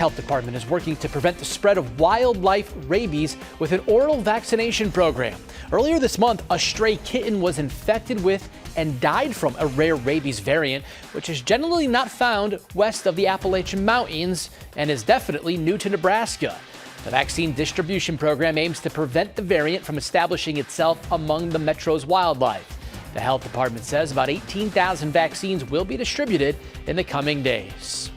Health Department is working to prevent the spread of wildlife rabies with an oral vaccination program. Earlier this month, a stray kitten was infected with and died from a rare rabies variant, which is generally not found west of the Appalachian Mountains and is definitely new to Nebraska. The vaccine distribution program aims to prevent the variant from establishing itself among the metro's wildlife. The health department says about 18,000 vaccines will be distributed in the coming days.